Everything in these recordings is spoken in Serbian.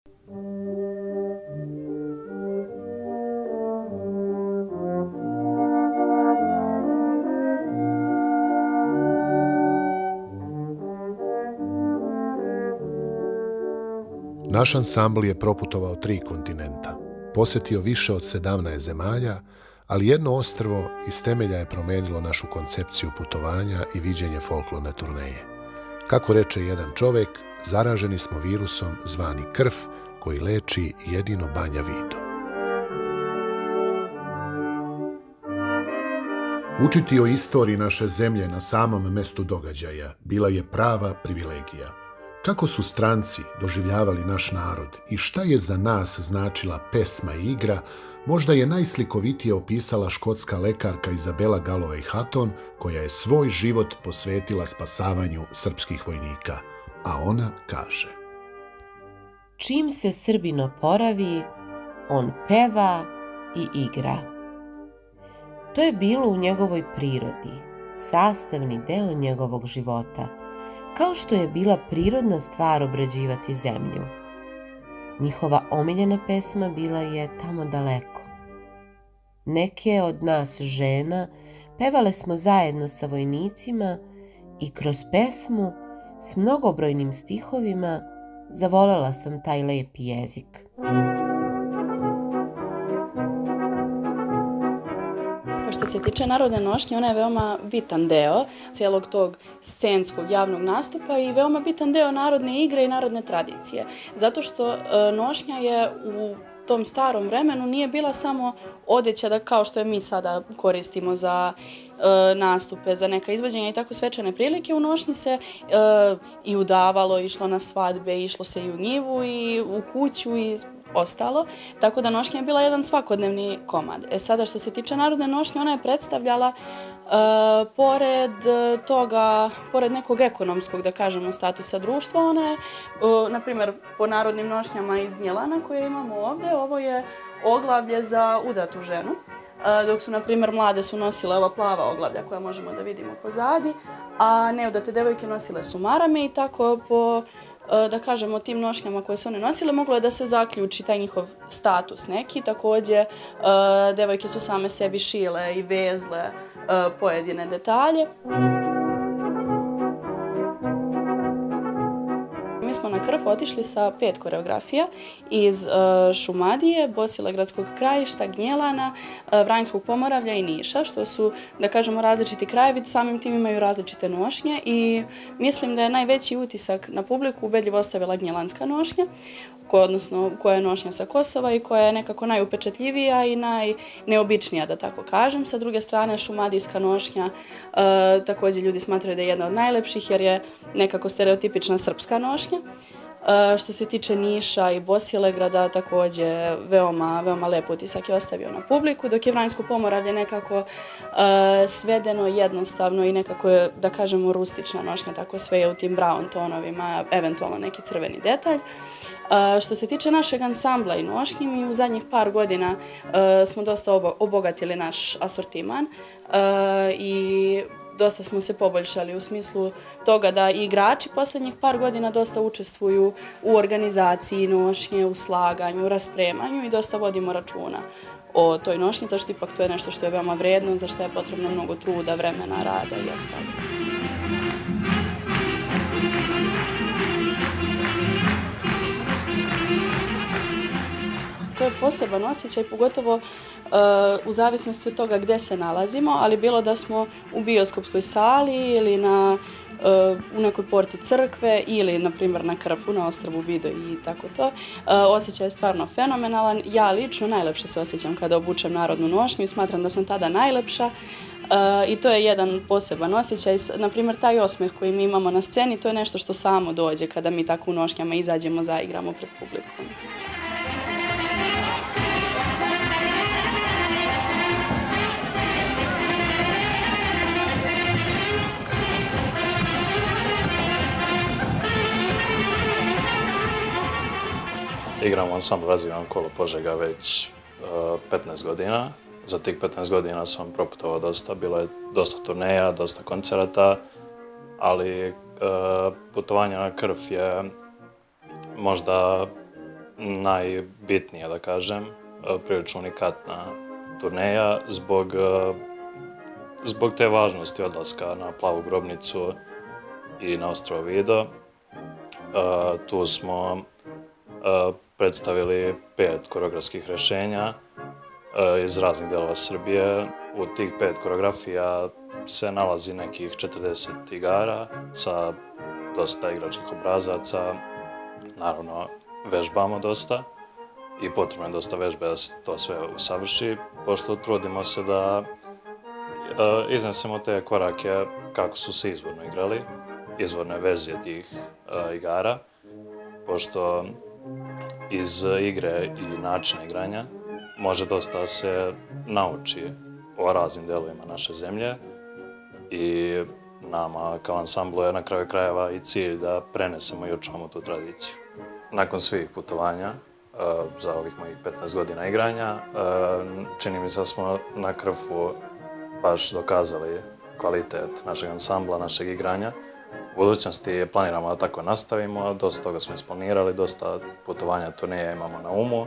Naš ansambl je proputovao 3 kontinenta, posjetio više od 17 zemalja, ali jedno ostrvo iz temelja je promijenilo našu koncepciju putovanja i viđenje folklorne turneje. Kako reče jedan čovjek, zaraženi smo virusom zvani krv, koji leči jedino Banja Vido. Učiti o istoriji naše zemlje na samom mestu događaja bila je prava privilegija. Kako su stranci doživljavali naš narod i šta je za nas značila pesma i igra, možda je najslikovitije opisala škotska lekarka Izabela Galloway-Hatton, koja je svoj život posvetila spasavanju srpskih vojnika. A ona kaže: Čim se Srbin oporavi, on peva i igra. To je bilo u njegovoj prirodi, sastavni deo njegovog života, kao što je bila prirodna stvar obrađivati zemlju. Njihova omiljena pesma bila je Tamo daleko. Neke od nas žena pevale smo zajedno sa vojnicima i kroz pesmu s mnogobrojnim stihovima zavolela sam taj lepi jezik. Što se tiče narodne nošnje, ona je veoma bitan deo cijelog tog scenskog javnog nastupa i veoma bitan deo narodne igre i narodne tradicije. Zato što nošnja je u tom starom vremenu nije bila samo odeća da kao što je mi sada koristimo za nastupe, za neka izvođenja i tako svečane prilike. U nošnji se i udavalo, išlo na svadbe, išlo se i u njivu i u kuću i ostalo, tako da nošnja je bila jedan svakodnevni komad. Sada što se tiče narodne nošnje, ona je predstavljala pored toga, pored nekog ekonomskog, da kažemo, statusa društva, ona je, na primjer, po narodnim nošnjama iz Gnjilana koje imamo ovdje, ovo je oglavlje za udatu ženu, dok su, na primjer, mlade su nosile ova plava oglavlja koja možemo da vidimo pozadi, a neudate devojke nosile su marame i tako po, da kažemo, tim nošnjama koje su one nosile, moglo je da se zaključi taj njihov status neki. Također, devojke su same sebi šile i vezle pojedine detalje. Mi smo na Krf otišli sa 5 koreografija iz Šumadije, Bosilegradskog krajišta, Gnjilana, Vranjskog Pomoravlja i Niša, što su, da kažemo, različiti krajevi, samim tim imaju različite nošnje i mislim da je najveći utisak na publiku ubedljivo ostavila gnjilanska nošnja, odnosno koja je nošnja sa Kosova i koja je nekako najupečatljivija i najneobičnija, da tako kažem. Sa druge strane, šumadijska nošnja također ljudi smatraju da je jedna od najlepših jer je nekako stereotipična srpska nošnja. Što se tiče Niša i Bosilegrada, također veoma lep utisak je ostavio na publiku, dok je Vranjsko Pomoravlje nekako svedeno, jednostavno i nekako je, da kažemo, rustična nošnja, tako sve je u tim brown tonovima, eventualno neki crveni detalj. Što se tiče našeg ansambla i nošnji, mi u zadnjih par godina smo dosta obogatili naš asortiman i dosta smo se poboljšali u smislu toga da i igrači posljednjih par godina dosta učestvuju u organizaciji nošnje, u slaganju, raspremanju i dosta vodimo računa o toj nošnji, zašto ipak to je nešto što je veoma vredno, za što je potrebno mnogo truda, vremena, rada i ostalo. To je poseban osjećaj, pogotovo u zavisnosti od toga gdje se nalazimo, ali bilo da smo u bioskopskoj sali ili u nekoj porti crkve ili, na primjer, na Krfu, na ostrvu Vido i tako to. Osjećaj je stvarno fenomenalan. Ja lično najlepše se osjećam kada obučem narodnu nošnju i smatram da sam tada najlepša. I to je jedan poseban osjećaj. Na primjer, taj osmeh koji mi imamo na sceni, to je nešto što samo dođe kada mi tako u nošnjama izađemo, zaigramo pred publikom. Igram u ansamblu Razvijan Kolo Požega već 15 godina. Za tih 15 godina sam proputovao dosta, bilo je dosta turneja, dosta koncerata, ali putovanje na Krf je možda najbitnija, da kažem, prilično unikatna turneja zbog te važnosti odlaska na Plavu grobnicu i na ostrvo Vido. Tu smo predstavili 5 koreografskih rješenja iz raznih delova Srbije. U tih 5 koreografija se nalazi nekih 40 igara sa dosta igračkih obrazaca. Naravno, vežbamo dosta i potrebno je dosta vežbe da se to sve usavrši, pošto trudimo se da iznesemo te korake kako su se izvorno igrali, izvorne verzije tih igara, pošto iz igre i načina igranja može dosta se nauči o raznim delovima naše zemlje i nama kao ansamblu je na kraju krajeva i cilj da prenesemo i očuvamo tu tradiciju. Nakon svih putovanja za ovih mojih 15 godina igranja, čini mi se da smo na Krfu baš dokazali kvalitet našeg ansambla, našeg igranja. U budućnosti planiramo da tako nastavimo, dosta toga smo isplanirali, dosta putovanja, turneja imamo na umu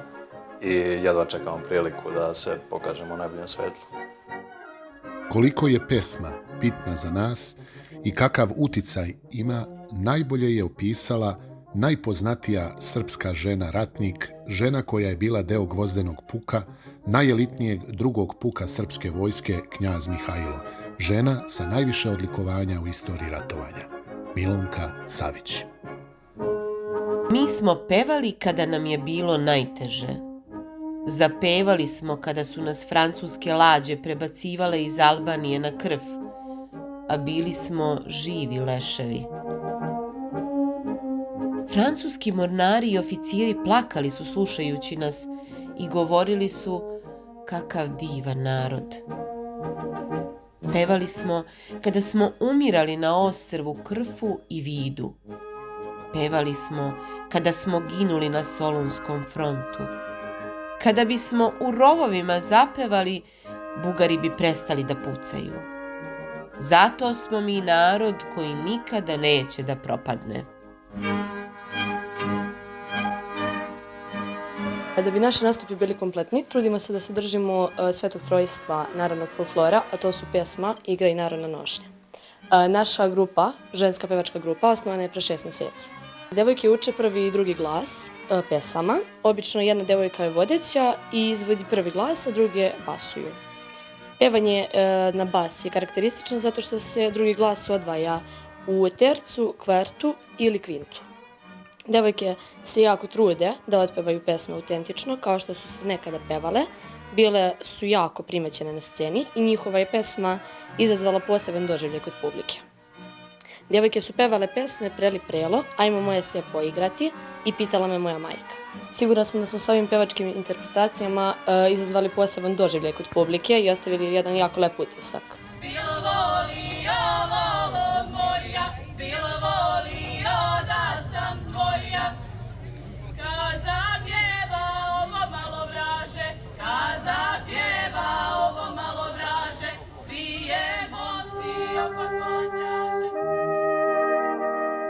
i jedva čekamo priliku da se pokažemo u najboljem svetlu. Koliko je pesma bitna za nas i kakav uticaj ima, najbolje je opisala najpoznatija srpska žena ratnik, žena koja je bila deo Gvozdenog puka, najelitnijeg drugog puka srpske vojske, knjaz Mihajlo, žena sa najviše odlikovanja u istoriji ratovanja, Milunka Savić. Mi smo pevali kada nam je bilo najteže. Zapevali smo kada su nas francuske lađe prebacivale iz Albanije na Krf, a bili smo živi leševi. Francuski mornari i oficiri plakali su slušajući nas i govorili su kakav divan narod. Pevali smo kada smo umirali na ostrvu Krfu i Vidu. Pevali smo kada smo ginuli na Solunskom frontu. Kada bismo u rovovima zapevali, Bugari bi prestali da pucaju. Zato smo mi narod koji nikada neće da propadne. Da bi naši nastupi bili kompletni, trudimo se da se držimo svetog trojstva narodnog folklora, a to su pesma, igra i narodna nošnja. Naša grupa, ženska pevačka grupa, osnovana je pre 6 meseci. Devojke uče prvi i drugi glas pesama. Obično jedna devojka je vodeća i izvodi prvi glas, a druge basuju. Pevanje na bas je karakteristično zato što se drugi glas odvaja u tercu, kvartu ili kvintu. Devojke se jako trude da otpevaju pesme autentično, kao što su se nekada pevale. Bile su jako primećene na sceni i njihova je pesma izazvala poseban doživljaj kod publike. Devojke su pevale pesme Preli prelo, Ajmo moje se poigrati i Pitala me moja majka. Sigurna sam da smo s ovim pevačkim interpretacijama izazvali poseban doživljaj kod publike i ostavili jedan jako lep utisak. Bilo volio, volo moja, bilo volio da sam tvoja. Kad zapjeva ovo malo vraže, kad zapjeva ovo malo vraže, svi je momci oko kola traže.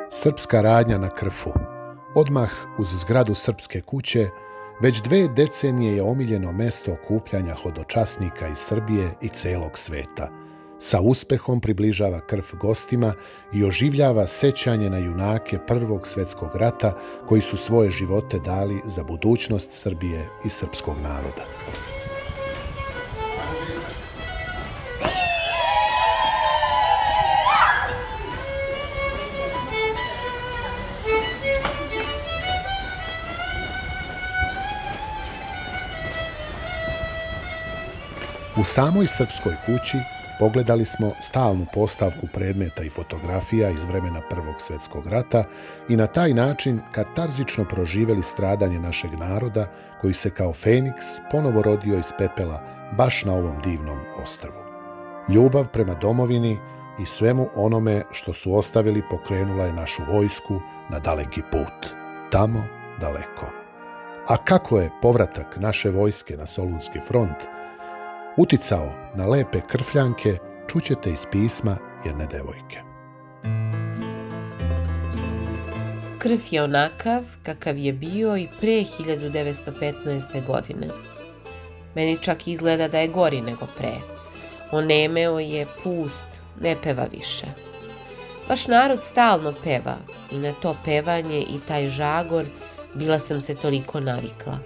Srpska radnja na Krfu. Odmah uz zgradu Srpske kuće, već 2 decenije je omiljeno mesto okupljanja hodočasnika iz Srbije i celog sveta. Sa uspehom približava Krf gostima i oživljava sećanje na junake Prvog svjetskog rata koji su svoje živote dali za budućnost Srbije i srpskog naroda. U samoj Srpskoj kući pogledali smo stalnu postavku predmeta i fotografija iz vremena Prvog svjetskog rata i na taj način katarzično proživjeli stradanje našeg naroda koji se kao Feniks ponovo rodio iz pepela baš na ovom divnom ostrvu. Ljubav prema domovini i svemu onome što su ostavili pokrenula je našu vojsku na daleki put, tamo daleko. A kako je povratak naše vojske na Solunski front uticao na lepe Krfljanke, čućete iz pisma jedne devojke. krv je onakav kakav je bio i pre 1915. godine. Meni čak izgleda da je gori nego pre. Onemeo je, pust, ne peva više. Vaš narod stalno peva i na to pevanje i taj žagor bila sam se toliko navikla.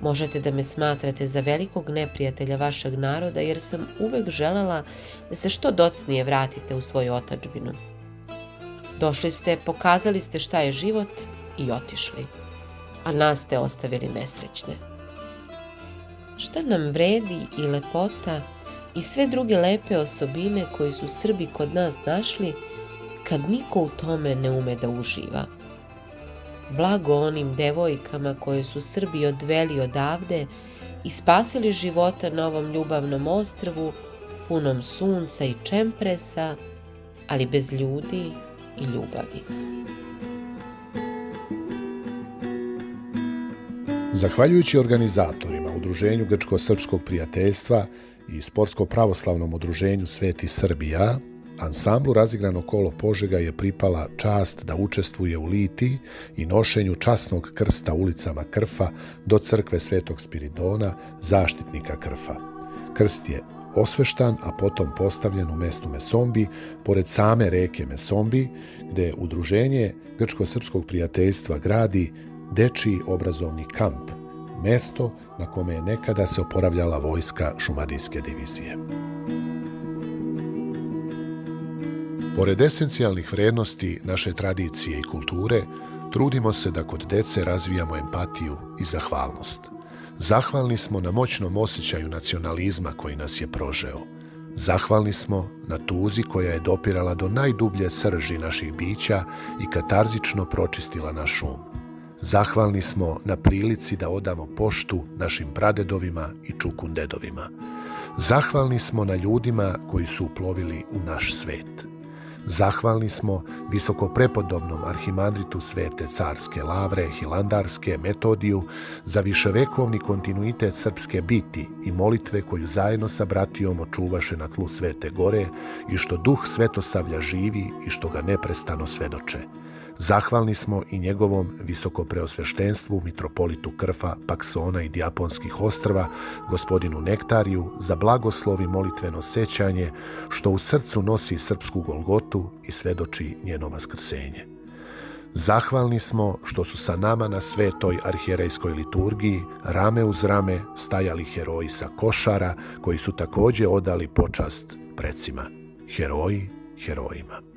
Možete da me smatrate za velikog neprijatelja vašeg naroda jer sam uvek želela da se što docnije vratite u svoju otadžbinu. Došli ste, pokazali ste šta je život i otišli, a nas ste ostavili nesrećne. Šta nam vredi i lepota i sve druge lepe osobine koje su Srbi kod nas našli kad niko u tome ne ume da uživa? Blago onim devojkama koje su Srbi odveli odavde i spasili života na ovom ljubavnom ostrvu, punom sunca i čempresa, ali bez ljudi i ljubavi. Zahvaljujući organizatorima, Udruženju Grčko-srpskog prijateljstva i Sportsko-pravoslavnom udruženju Sveti Srbija, ansamblu Razigrano kolo Požega je pripala čast da učestvuje u liti i nošenju časnog krsta ulicama Krfa do crkve Svetog Spiridona, zaštitnika Krfa. Krst je osveštan, a potom postavljen u mestu Mesombi, pored same reke Mesombi, gde Udruženje Grčko-srpskog prijateljstva gradi dečiji obrazovni kamp, mesto na kome je nekada se oporavljala vojska Šumadijske divizije. Pored esencijalnih vrednosti naše tradicije i kulture, trudimo se da kod dece razvijamo empatiju i zahvalnost. Zahvalni smo na moćnom osjećaju nacionalizma koji nas je prožeo. Zahvalni smo na tuzi koja je dopirala do najdublje srži naših bića i katarzično pročistila naš um. Zahvalni smo na prilici da odamo poštu našim pradedovima i čukundedovima. Zahvalni smo na ljudima koji su uplovili u naš svet. Zahvalni smo visokoprepodobnom arhimandritu Svete carske lavre Hilandarske Metodiju za viševekovni kontinuitet srpske biti i molitve koju zajedno sa bratijom očuvaše na tlu Svete Gore i što duh Svetosavlja živi i što ga neprestano svedoče. Zahvalni smo i njegovom visokopreosveštenstvu mitropolitu Krfa, Paksona i Dijaponskih ostrva, gospodinu Nektariju, za blagoslov i molitveno sećanje, što u srcu nosi srpsku Golgotu i svedoči njeno vaskrsenje. Zahvalni smo što su sa nama na svetoj arhijerejskoj liturgiji rame uz rame stajali heroji sa Košara, koji su takođe odali počast precima. Heroji herojima.